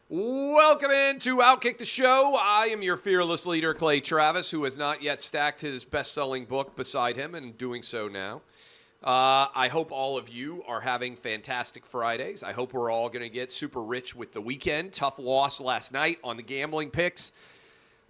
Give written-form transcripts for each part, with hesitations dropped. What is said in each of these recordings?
Welcome into OutKick the show. I am your fearless leader, Clay Travis, who has not yet stacked his best-selling book beside him and doing so now. I hope all of you are having fantastic Fridays. I hope we're all going to get super rich with the weekend. Tough loss last night on the gambling picks.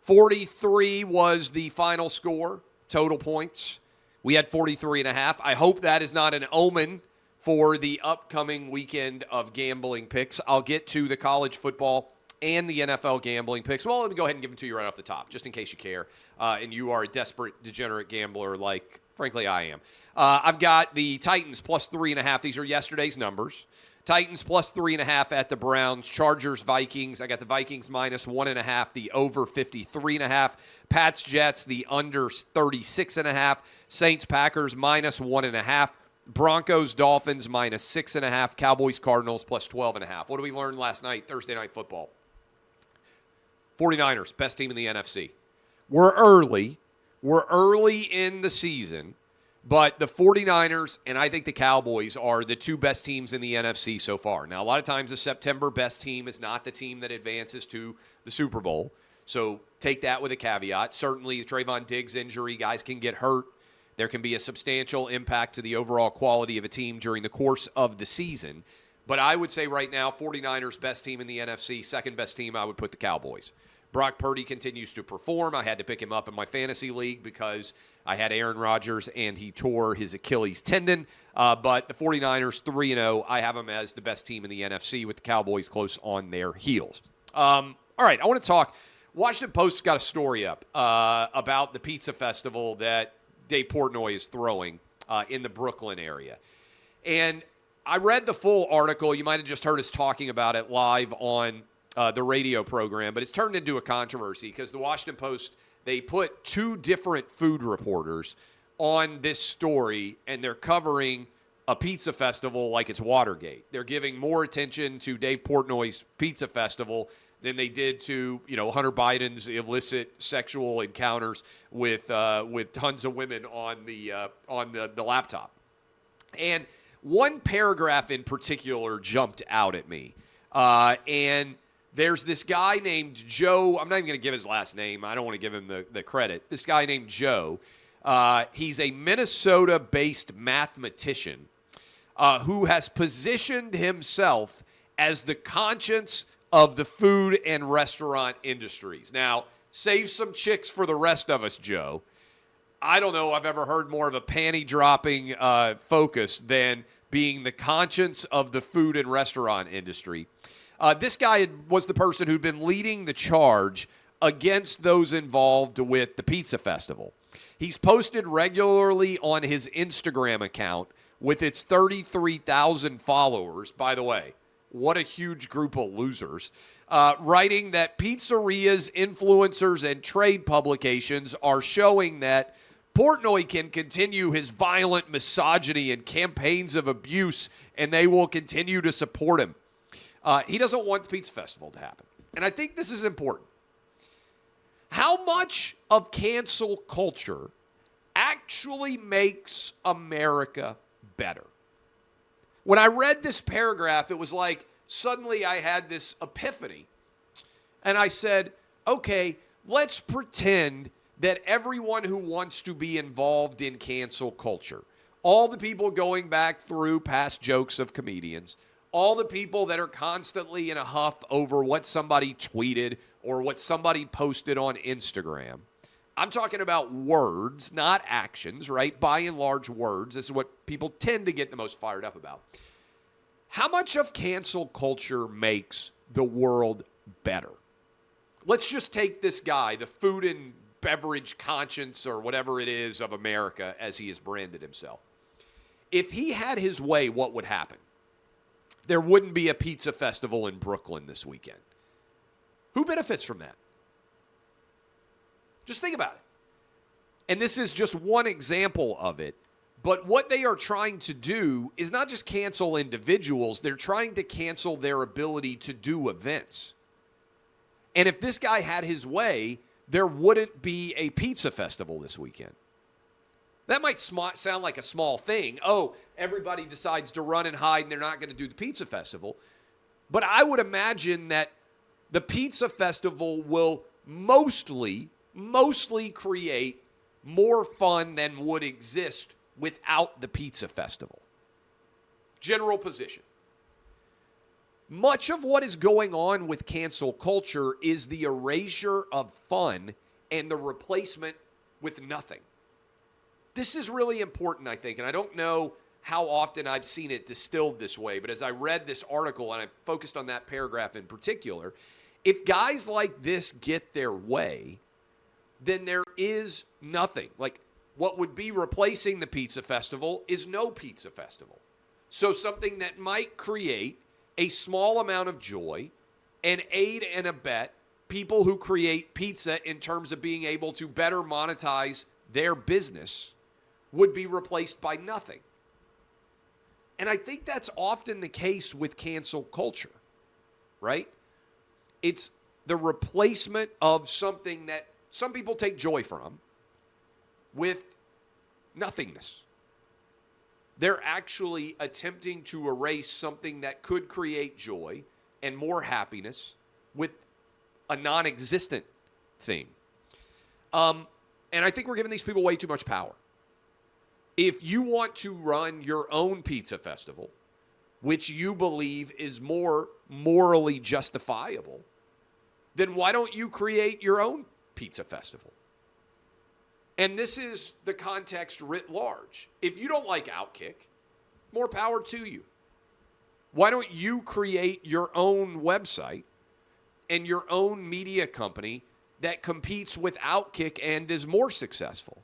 43 was the final score, total points. We had 43.5. I hope that is not an omen for the upcoming weekend of gambling picks. I'll get to the college football and the NFL gambling picks. Well, let me go ahead and give them to you right off the top, just in case you care, and you are a desperate, degenerate gambler like, frankly, I am. I've got the Titans plus 3.5. These are yesterday's numbers. Titans plus 3.5 at the Browns. Chargers, Vikings. I got the Vikings minus 1.5, the over 53.5. Pats, Jets, the under 36.5. Saints, Packers minus 1.5. Broncos, Dolphins, minus 6.5. Cowboys, Cardinals, plus 12.5. What did we learn last night, Thursday Night Football? 49ers, best team in the NFC. We're early in the season, but the 49ers and I think the Cowboys are the two best teams in the NFC so far. Now, a lot of times the September best team is not the team that advances to the Super Bowl, so take that with a caveat. Certainly, the Trayvon Diggs injury, guys can get hurt. There can be a substantial impact to the overall quality of a team during the course of the season. But I would say right now, 49ers, best team in the NFC. Second best team, I would put the Cowboys. Brock Purdy continues to perform. I had to pick him up in my fantasy league because I had Aaron Rodgers and he tore his Achilles tendon. But the 49ers, 3-0, I have them as the best team in the NFC with the Cowboys close on their heels. All right, I want to talk. Washington Post's got a story up about the pizza festival that Dave Portnoy is throwing in the Brooklyn area. And I read the full article. You might have just heard us talking about it live on the radio program, but it's turned into a controversy because the Washington Post, they put two different food reporters on this story, and they're covering a pizza festival like it's Watergate. They're giving more attention to Dave Portnoy's pizza festival than they did to, Hunter Biden's illicit sexual encounters with tons of women on the laptop. And one paragraph in particular jumped out at me. And there's this guy named Joe. I'm not even going to give his last name. I don't want to give him the credit. This guy named Joe. He's a Minnesota-based mathematician who has positioned himself as the conscience of the food and restaurant industries. Now, save some chicks for the rest of us, Joe. I don't know I've ever heard more of a panty-dropping focus than being the conscience of the food and restaurant industry. This guy was the person who'd been leading the charge against those involved with the pizza festival. He's posted regularly on his Instagram account with its 33,000 followers, by the way. What a huge group of losers. Writing that pizzerias, influencers, and trade publications are showing that Portnoy can continue his violent misogyny and campaigns of abuse, and they will continue to support him. He doesn't want the pizza festival to happen. And I think this is important. How much of cancel culture actually makes America better? When I read this paragraph, it was like suddenly I had this epiphany. And I said, okay, let's pretend that everyone who wants to be involved in cancel culture, all the people going back through past jokes of comedians, all the people that are constantly in a huff over what somebody tweeted or what somebody posted on Instagram. I'm talking about words, not actions, right? By and large, words. This is what people tend to get the most fired up about. How much of cancel culture makes the world better? Let's just take this guy, the food and beverage conscience or whatever it is of America, as he has branded himself. If he had his way, what would happen? There wouldn't be a pizza festival in Brooklyn this weekend. Who benefits from that? Just think about it. And this is just one example of it. But what they are trying to do is not just cancel individuals. They're trying to cancel their ability to do events. And if this guy had his way, there wouldn't be a pizza festival this weekend. That might sound like a small thing. Oh, everybody decides to run and hide and they're not going to do the pizza festival. But I would imagine that the pizza festival will mostly create more fun than would exist without the pizza festival. General position. Much of what is going on with cancel culture is the erasure of fun and the replacement with nothing. This is really important, I think, and I don't know how often I've seen it distilled this way, but as I read this article, and I focused on that paragraph in particular, if guys like this get their way, then there is nothing. Like, what would be replacing the pizza festival is no pizza festival. So something that might create a small amount of joy and aid and abet people who create pizza in terms of being able to better monetize their business would be replaced by nothing. And I think that's often the case with cancel culture, right? It's the replacement of something that some people take joy from with nothingness. They're actually attempting to erase something that could create joy and more happiness with a non-existent thing. And I think we're giving these people way too much power. If you want to run your own pizza festival, which you believe is more morally justifiable, then why don't you create your own pizza festival? And this is the context writ large. If you don't like OutKick, more power to you. Why don't you create your own website and your own media company that competes with OutKick and is more successful?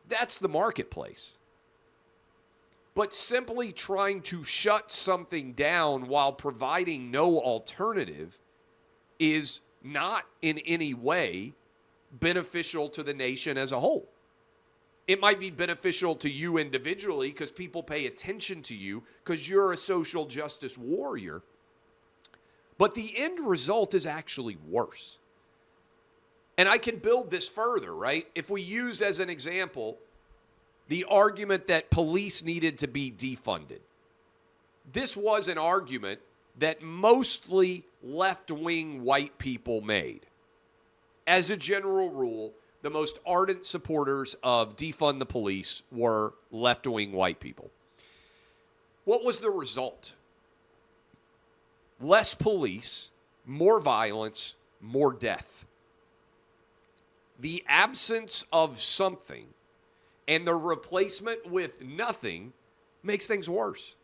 That's the marketplace. But simply trying to shut something down while providing no alternative is not in any way beneficial to the nation as a whole. It might be beneficial to you individually because people pay attention to you because you're a social justice warrior. But the end result is actually worse. And I can build this further, right? If we use as an example the argument that police needed to be defunded. This was an argument that mostly left-wing white people made. As a general rule, the most ardent supporters of defund the police were left-wing white people. What was the result? Less police, more violence, more death. The absence of something and the replacement with nothing makes things worse.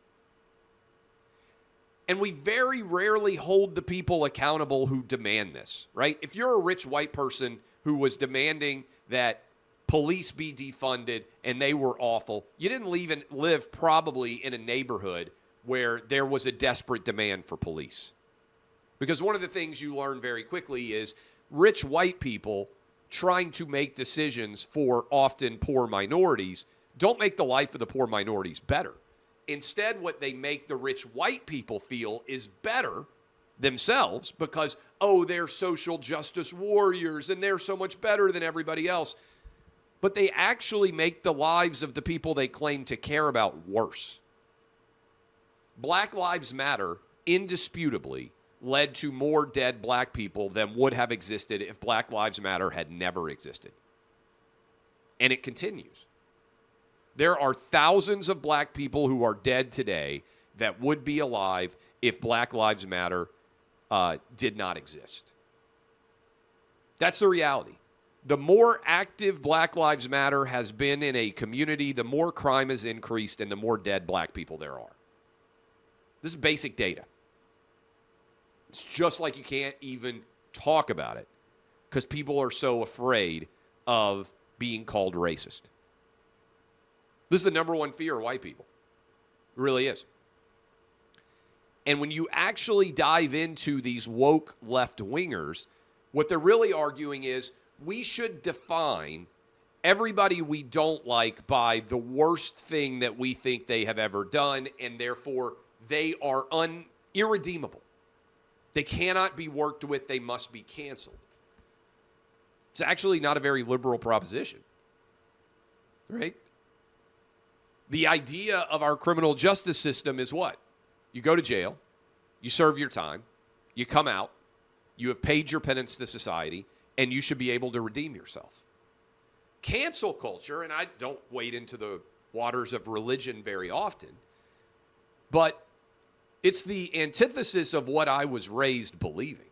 And we very rarely hold the people accountable who demand this, right? If you're a rich white person who was demanding that police be defunded and they were awful, you didn't live probably in a neighborhood where there was a desperate demand for police. Because one of the things you learn very quickly is rich white people trying to make decisions for often poor minorities don't make the life of the poor minorities better. Instead, what they make the rich white people feel is better themselves because, oh, they're social justice warriors and they're so much better than everybody else. But they actually make the lives of the people they claim to care about worse. Black Lives Matter indisputably led to more dead black people than would have existed if Black Lives Matter had never existed. And it continues. There are thousands of black people who are dead today that would be alive if Black Lives Matter did not exist. That's the reality. The more active Black Lives Matter has been in a community, the more crime has increased and the more dead black people there are. This is basic data. It's just like you can't even talk about it because people are so afraid of being called racist. This is the number one fear of white people. It really is. And when you actually dive into these woke left-wingers, what they're really arguing is we should define everybody we don't like by the worst thing that we think they have ever done, and therefore they are irredeemable. They cannot be worked with. They must be canceled. It's actually not a very liberal proposition, right? The idea of our criminal justice system is what? You go to jail, you serve your time, You come out, you have paid your penance to society, and you should be able to redeem yourself. Cancel culture, and I don't wade into the waters of religion very often, but it's the antithesis of what I was raised believing.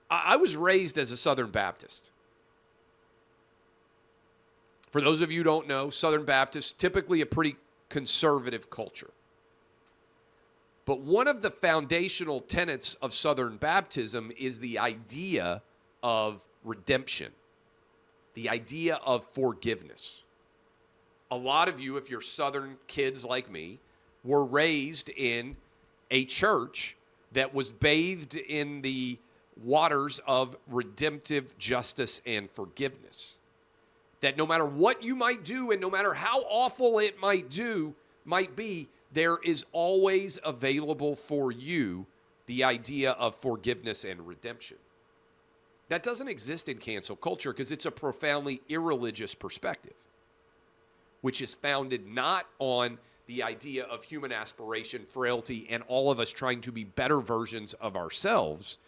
I was raised as a Southern Baptist. For those of you who don't know, Southern Baptists, typically a pretty conservative culture. But one of the foundational tenets of Southern Baptism is the idea of redemption, the idea of forgiveness. A lot of you, if you're Southern kids like me, were raised in a church that was bathed in the waters of redemptive justice and forgiveness. That no matter what you might do and no matter how awful it might be, there is always available for you the idea of forgiveness and redemption. That doesn't exist in cancel culture because it's a profoundly irreligious perspective, which is founded not on the idea of human aspiration, frailty, and all of us trying to be better versions of ourselves,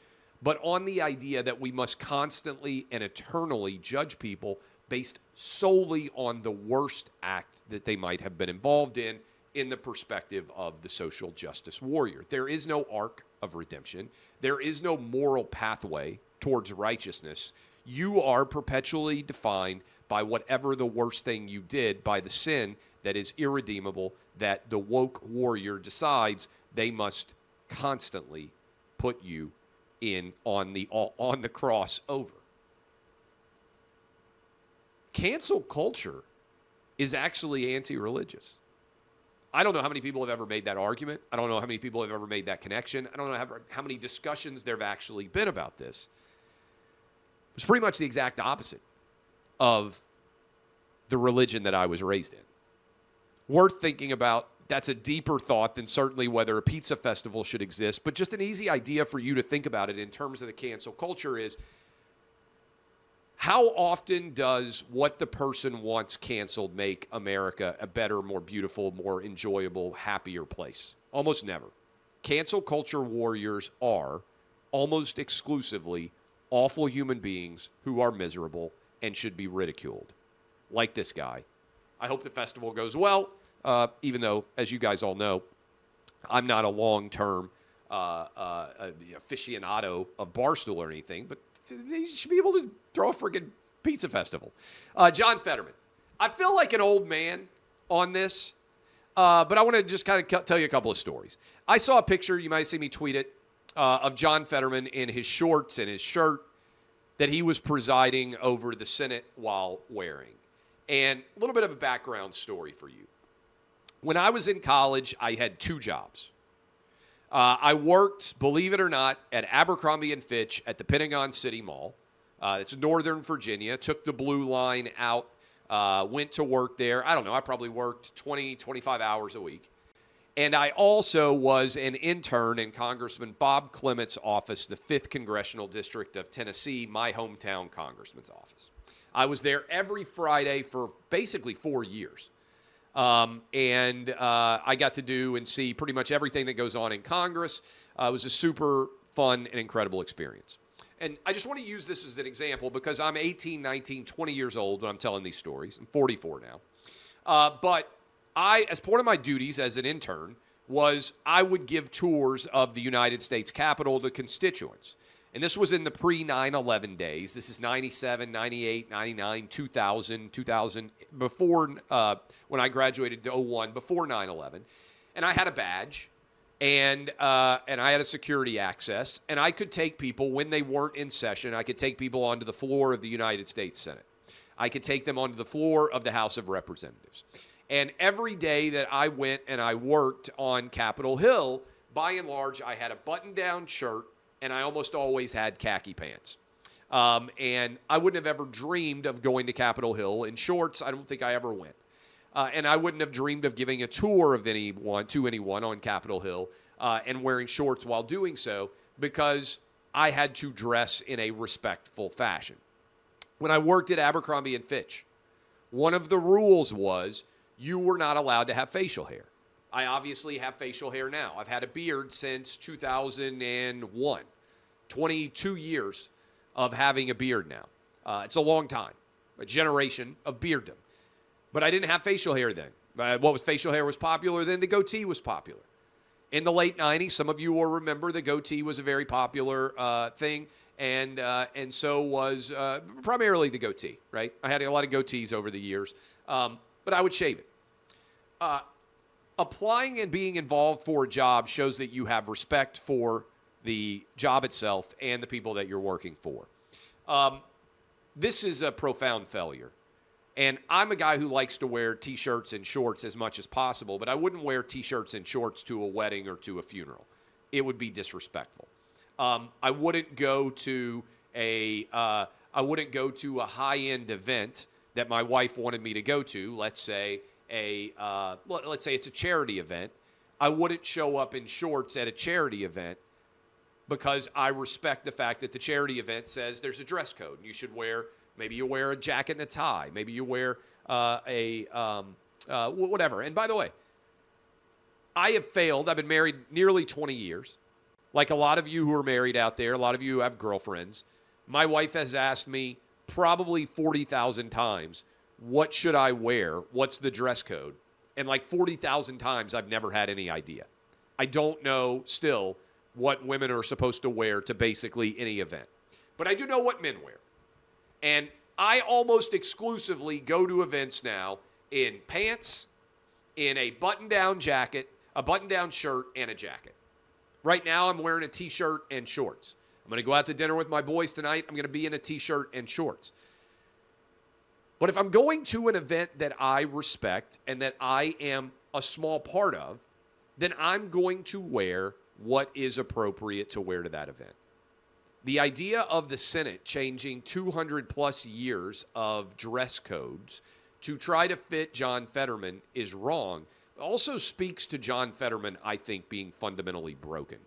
but on the idea that we must constantly and eternally judge people based solely on the worst act that they might have been involved in the perspective of the social justice warrior. There is no arc of redemption. There is no moral pathway towards righteousness. You are perpetually defined by whatever the worst thing you did, by the sin that is irredeemable, that the woke warrior decides they must constantly put you in on the cross over. Cancel culture is actually anti-religious. I don't know how many people have ever made that argument. I don't know how many people have ever made that connection. I don't know how many discussions there have actually been about this. It's pretty much the exact opposite of the religion that I was raised in. Worth thinking about. That's a deeper thought than certainly whether a pizza festival should exist, but just an easy idea for you to think about it in terms of the cancel culture is, how often does what the person wants canceled make America a better, more beautiful, more enjoyable, happier place? Almost never. Cancel culture warriors are almost exclusively awful human beings who are miserable and should be ridiculed, like this guy. I hope the festival goes well, even though, as you guys all know, I'm not a long-term aficionado of Barstool or anything, but they should be able to throw a friggin' pizza festival. John Fetterman. I feel like an old man on this, but I want to just kind of tell you a couple of stories. I saw a picture, you might see me tweet it, of John Fetterman in his shorts and his shirt that he was presiding over the Senate while wearing. And a little bit of a background story for you. When I was in college, I had two jobs. I worked, believe it or not, at Abercrombie & Fitch at the Pentagon City Mall. It's in Northern Virginia. Took the Blue Line out, went to work there. I don't know, I probably worked 20, 25 hours a week. And I also was an intern in Congressman Bob Clement's office, the 5th Congressional District of Tennessee, my hometown congressman's office. I was there every Friday for basically 4 years. I got to do and see pretty much everything that goes on in Congress. It was a super fun and incredible experience. And I just want to use this as an example because I'm 18, 19, 20 years old when I'm telling these stories. I'm 44 now. But as part of my duties as an intern was I would give tours of the United States Capitol to constituents. And this was in the pre-9/11 days. This is 97, 98, 99, 2000, before when I graduated to 01, before 9/11. And I had a badge, and I had a security access, and I could take people, when they weren't in session, I could take people onto the floor of the United States Senate. I could take them onto the floor of the House of Representatives. And every day that I went and I worked on Capitol Hill, by and large, I had a button-down shirt, and I almost always had khaki pants. And I wouldn't have ever dreamed of going to Capitol Hill in shorts. I don't think I ever went. And I wouldn't have dreamed of giving a tour of anyone on Capitol Hill and wearing shorts while doing so because I had to dress in a respectful fashion. When I worked at Abercrombie & Fitch, one of the rules was you were not allowed to have facial hair. I obviously have facial hair now. I've had a beard since 2001. 22 years of having a beard now. It's a long time, a generation of bearddom. But I didn't have facial hair then. Facial hair was popular then? The goatee was popular. In the late 90s, some of you will remember the goatee was a very popular thing, and so was primarily the goatee, right? I had a lot of goatees over the years, but I would shave it. Applying and being involved for a job shows that you have respect for the job itself and the people that you're working for. This is a profound failure. And I'm a guy who likes to wear T-shirts and shorts as much as possible, but I wouldn't wear T-shirts and shorts to a wedding or to a funeral. It would be disrespectful. I wouldn't go to a high-end event that my wife wanted me to go to. Let's say it's a charity event. I wouldn't show up in shorts at a charity event because I respect the fact that the charity event says there's a dress code. You should wear. Maybe you wear a jacket and a tie. Maybe you wear whatever. And by the way, I have failed. I've been married nearly 20 years. Like a lot of you who are married out there, a lot of you who have girlfriends, my wife has asked me probably 40,000 times, what should I wear? What's the dress code? And like 40,000 times, I've never had any idea. I don't know still what women are supposed to wear to basically any event. But I do know what men wear. And I almost exclusively go to events now in pants, in a button-down jacket, a button-down shirt, and a jacket. Right now, I'm wearing a T-shirt and shorts. I'm going to go out to dinner with my boys tonight. I'm going to be in a T-shirt and shorts. But if I'm going to an event that I respect and that I am a small part of, then I'm going to wear what is appropriate to wear to that event. The idea of the Senate changing 200-plus years of dress codes to try to fit John Fetterman is wrong. It also speaks to John Fetterman, I think, being fundamentally broken.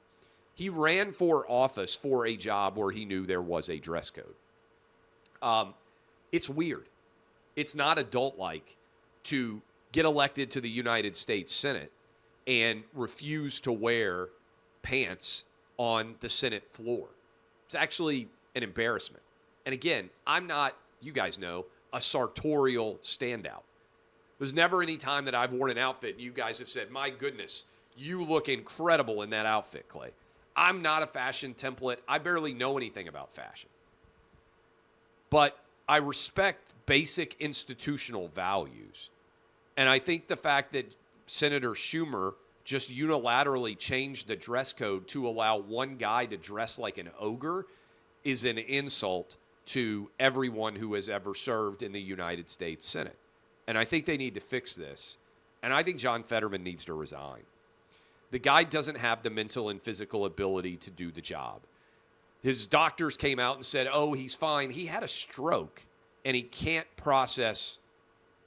He ran for office for a job where he knew there was a dress code. It's weird. It's not adult-like to get elected to the United States Senate and refuse to wear pants on the Senate floor. It's actually an embarrassment. And again, I'm not, you guys know, a sartorial standout. There's never any time that I've worn an outfit and you guys have said, my goodness, you look incredible in that outfit, Clay. I'm not a fashion template. I barely know anything about fashion. But I respect basic institutional values. And I think the fact that Senator Schumer just unilaterally changed the dress code to allow one guy to dress like an ogre is an insult to everyone who has ever served in the United States Senate. And I think they need to fix this. And I think John Fetterman needs to resign. The guy doesn't have the mental and physical ability to do the job. His doctors came out and said, oh, he's fine. He had a stroke, and he can't process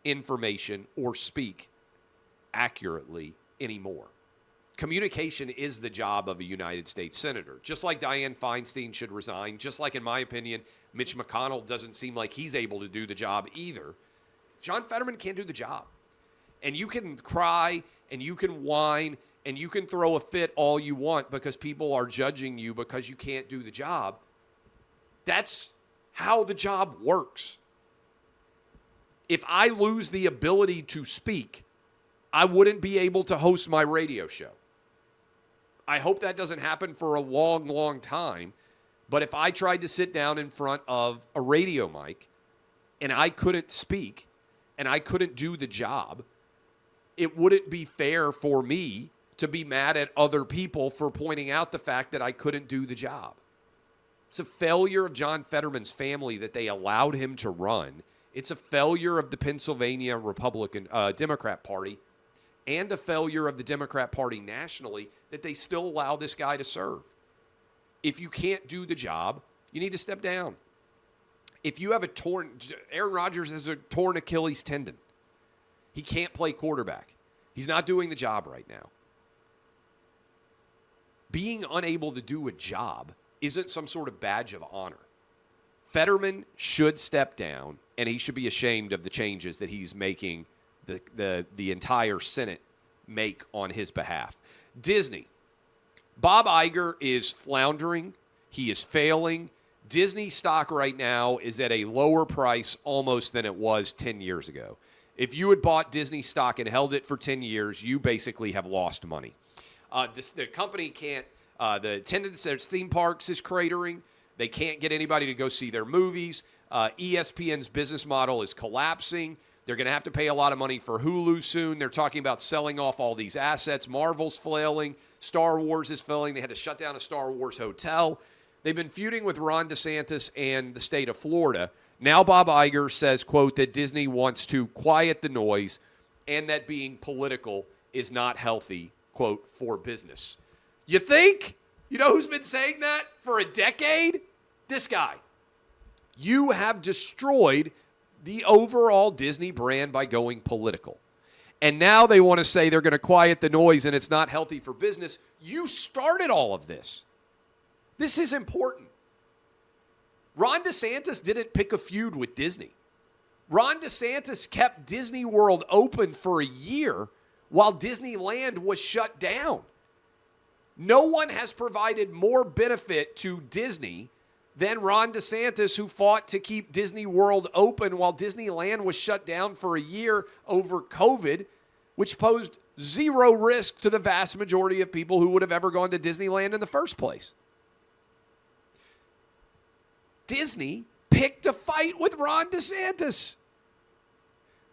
information or speak accurately anymore. Communication is the job of a United States Senator. Just like Dianne Feinstein should resign, just like, in my opinion, Mitch McConnell doesn't seem like he's able to do the job either. John Fetterman can't do the job. And you can cry, and you can whine, and you can throw a fit all you want because people are judging you because you can't do the job. That's how the job works. If I lose the ability to speak, I wouldn't be able to host my radio show. I hope that doesn't happen for a long, long time. But if I tried to sit down in front of a radio mic and I couldn't speak and I couldn't do the job, it wouldn't be fair for me to be mad at other people for pointing out the fact that I couldn't do the job. It's a failure of John Fetterman's family that they allowed him to run. It's a failure of the Pennsylvania Democrat Party and a failure of the Democrat Party nationally that they still allow this guy to serve. If you can't do the job, you need to step down. If you have Aaron Rodgers has a torn Achilles tendon. He can't play quarterback. He's not doing the job right now. Being unable to do a job isn't some sort of badge of honor. Fetterman should step down, and he should be ashamed of the changes that he's making the entire Senate make on his behalf. Disney. Bob Iger is floundering. He is failing. Disney stock right now is at a lower price almost than it was 10 years ago. If you had bought Disney stock and held it for 10 years, you basically have lost money. The company can't, the attendance at its theme parks is cratering. They can't get anybody to go see their movies. ESPN's business model is collapsing. They're going to have to pay a lot of money for Hulu soon. They're talking about selling off all these assets. Marvel's flailing. Star Wars is failing. They had to shut down a Star Wars hotel. They've been feuding with Ron DeSantis and the state of Florida. Now Bob Iger says, quote, that Disney wants to quiet the noise and that being political is not healthy, quote, for business. You think? You know who's been saying that for a decade? This guy. You have destroyed the overall Disney brand by going political. And now they want to say they're going to quiet the noise and it's not healthy for business. You started all of this. This is important. Ron DeSantis didn't pick a feud with Disney. Ron DeSantis kept Disney World open for a year while Disneyland was shut down. No one has provided more benefit to Disney than Ron DeSantis, who fought to keep Disney World open while Disneyland was shut down for a year over COVID, which posed zero risk to the vast majority of people who would have ever gone to Disneyland in the first place. Disney picked a fight with Ron DeSantis.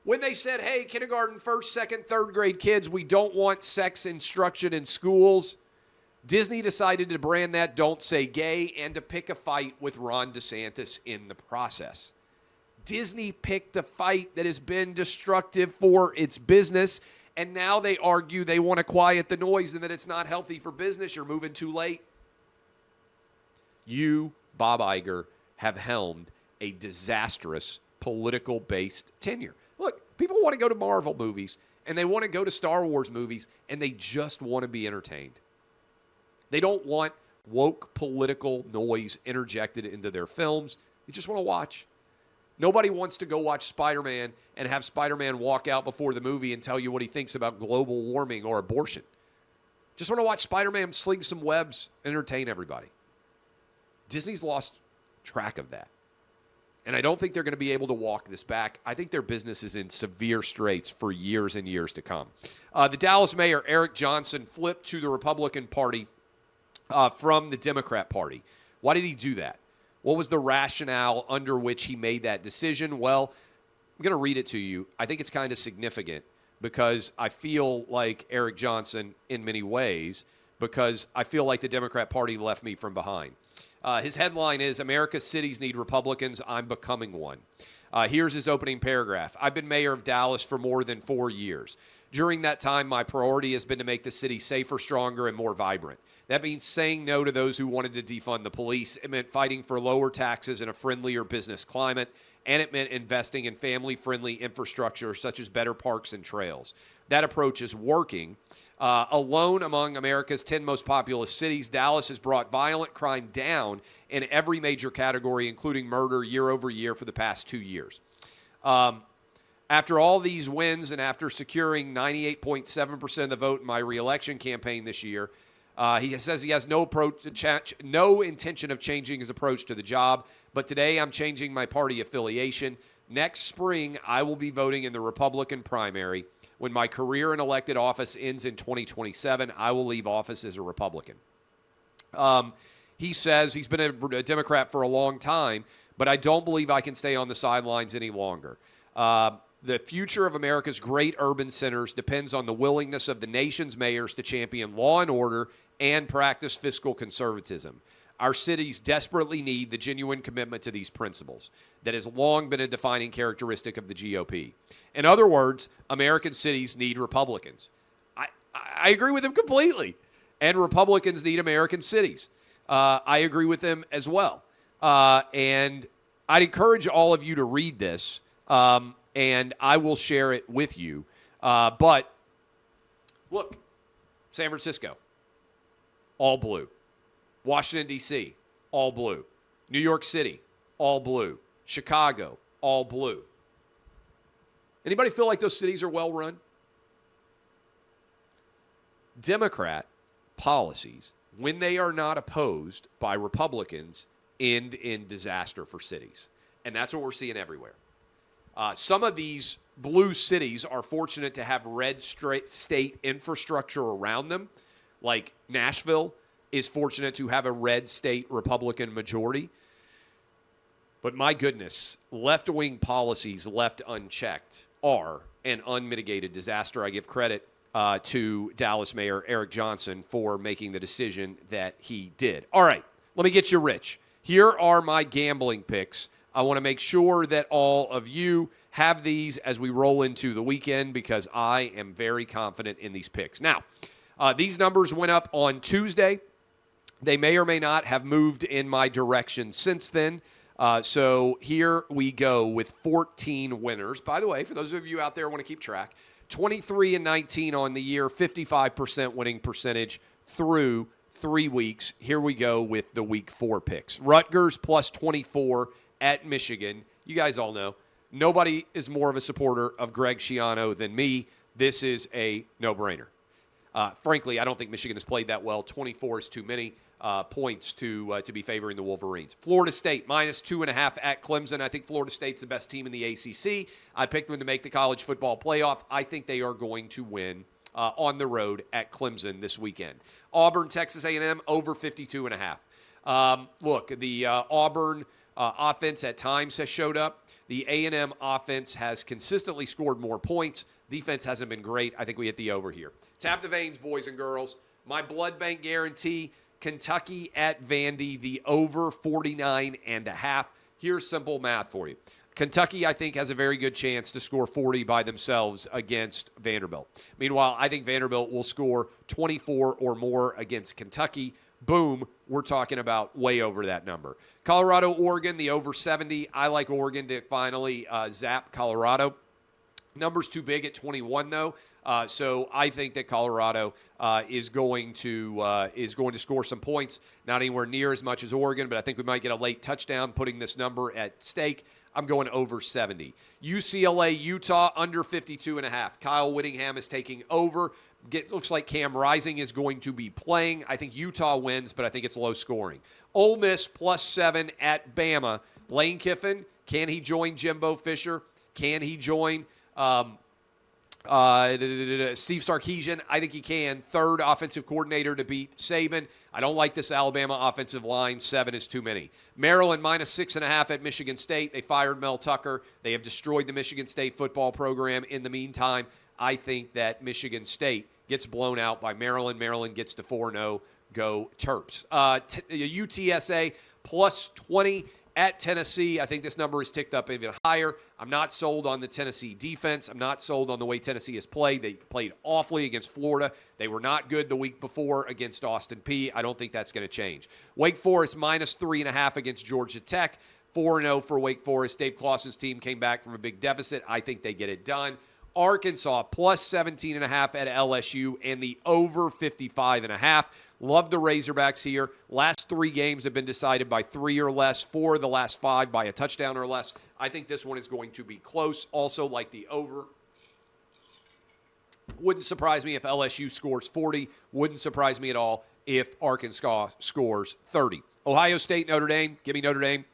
When they said, hey, kindergarten, first, second, third grade kids, we don't want sex instruction in schools, Disney decided to brand that Don't Say Gay and to pick a fight with Ron DeSantis in the process. Disney picked a fight that has been destructive for its business, and now they argue they want to quiet the noise and that it's not healthy for business. You're moving too late. You, Bob Iger, have helmed a disastrous political-based tenure. Look, people want to go to Marvel movies, and they want to go to Star Wars movies, and they just want to be entertained. They don't want woke political noise interjected into their films. They just want to watch. Nobody wants to go watch Spider-Man and have Spider-Man walk out before the movie and tell you what he thinks about global warming or abortion. Just want to watch Spider-Man sling some webs and entertain everybody. Disney's lost track of that. And I don't think they're going to be able to walk this back. I think their business is in severe straits for years and years to come. The Dallas mayor, Eric Johnson, flipped to the Republican Party from the Democrat Party. Why did he do that? What was the rationale under which he made that decision? Well, I'm going to read it to you. I think it's kind of significant because I feel like Eric Johnson in many ways, because I feel like the Democrat Party left me from behind. His headline is, America's cities need Republicans. I'm becoming one. Here's his opening paragraph. I've been mayor of Dallas for more than 4 years. During that time, my priority has been to make the city safer, stronger, and more vibrant. That means saying no to those who wanted to defund the police. It meant fighting for lower taxes and a friendlier business climate. And it meant investing in family-friendly infrastructure such as better parks and trails. That approach is working. Alone among America's 10 most populous cities, Dallas has brought violent crime down in every major category, including murder, year over year for the past 2 years. After all these wins and after securing 98.7% of the vote in my reelection campaign this year, he says he has no intention of changing his approach to the job. But today I'm changing my party affiliation. Next spring, I will be voting in the Republican primary. When my career in elected office ends in 2027, I will leave office as a Republican. He says he's been a Democrat for a long time, but I don't believe I can stay on the sidelines any longer. The future of America's great urban centers depends on the willingness of the nation's mayors to champion law and order and practice fiscal conservatism. Our cities desperately need the genuine commitment to these principles that has long been a defining characteristic of the GOP. In other words, American cities need Republicans. I agree with him completely. And Republicans need American cities. I agree with them as well. And I'd encourage all of you to read this, and I will share it with you. But look, San Francisco, all blue. Washington, D.C., all blue. New York City, all blue. Chicago, all blue. Anybody feel like those cities are well run? Democrat policies, when they are not opposed by Republicans, end in disaster for cities. And that's what we're seeing everywhere. Some of these blue cities are fortunate to have red state infrastructure around them. Like Nashville is fortunate to have a red state Republican majority. But my goodness, left-wing policies left unchecked are an unmitigated disaster. I give credit to Dallas Mayor Eric Johnson for making the decision that he did. All right, let me get you rich. Here are my gambling picks. I want to make sure that all of you have these as we roll into the weekend because I am very confident in these picks. Now, these numbers went up on Tuesday. They may or may not have moved in my direction since then. So here we go with 14 winners. By the way, for those of you out there who want to keep track, 23-19 on the year, 55% winning percentage through 3 weeks. Here we go with the week 4 picks. Rutgers plus 24 at Michigan. You guys all know, nobody is more of a supporter of Greg Schiano than me. This is a no-brainer. Frankly, I don't think Michigan has played that well. 24 is too many points to be favoring the Wolverines. Florida State, minus 2.5 at Clemson. I think Florida State's the best team in the ACC. I picked them to make the college football playoff. I think they are going to win on the road at Clemson this weekend. Auburn, Texas A&M, over 52.5. Look, the Auburn offense at times has showed up. The A&M offense has consistently scored more points. Defense hasn't been great. I think we hit the over here. Tap the veins, boys and girls. My blood bank guarantee, Kentucky at Vandy, the over 49.5. Here's simple math for you. Kentucky, I think, has a very good chance to score 40 by themselves against Vanderbilt. Meanwhile, I think Vanderbilt will score 24 or more against Kentucky. Boom, we're talking about way over that number. Colorado, Oregon, the over 70. I like Oregon to finally zap Colorado. Number's too big at 21, though. So I think that Colorado is going to score some points. Not anywhere near as much as Oregon, but I think we might get a late touchdown putting this number at stake. I'm going over 70. UCLA, Utah, under 52.5. Kyle Whittingham is taking over. Looks like Cam Rising is going to be playing. I think Utah wins, but I think it's low scoring. Ole Miss, plus 7 at Bama. Lane Kiffin, can he join Jimbo Fisher? Can he join Steve Sarkisian? I think he can. Third offensive coordinator to beat Saban. I don't like this Alabama offensive line. 7 is too many. Maryland minus 6.5 at Michigan State. They fired Mel Tucker. They have destroyed the Michigan State football program. In the meantime, I think that Michigan State gets blown out by Maryland. Maryland gets to 4-0. Go Terps. UTSA plus 20 at Tennessee. I think this number is ticked up even higher. I'm not sold on the Tennessee defense. I'm not sold on the way Tennessee has played. They played awfully against Florida. They were not good the week before against Austin Peay. I don't think that's going to change. Wake Forest minus 3.5 against Georgia Tech. 4-0 for Wake Forest. Dave Clawson's team came back from a big deficit. I think they get it done. Arkansas plus 17.5 at LSU and the over 55.5. Love the Razorbacks here. Last 3 games have been decided by 3 or less. 4 of the last 5 by a touchdown or less. I think this one is going to be close. Also like the over. Wouldn't surprise me if LSU scores 40. Wouldn't surprise me at all if Arkansas scores 30. Ohio State, Notre Dame. Give me Notre Dame.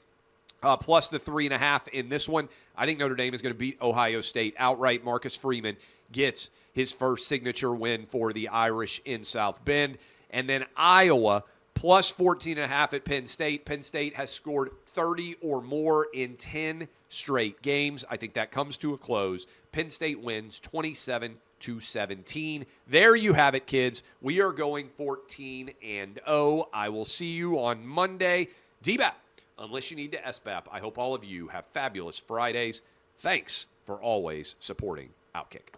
Plus the 3.5 in this one. I think Notre Dame is going to beat Ohio State outright. Marcus Freeman gets his first signature win for the Irish in South Bend. And then Iowa, plus 14.5 at Penn State. Penn State has scored 30 or more in 10 straight games. I think that comes to a close. Penn State wins 27-17. There you have it, kids. We are going 14-0. I will see you on Monday. DBAP. Unless you need to SBAP, I hope all of you have fabulous Fridays. Thanks for always supporting OutKick.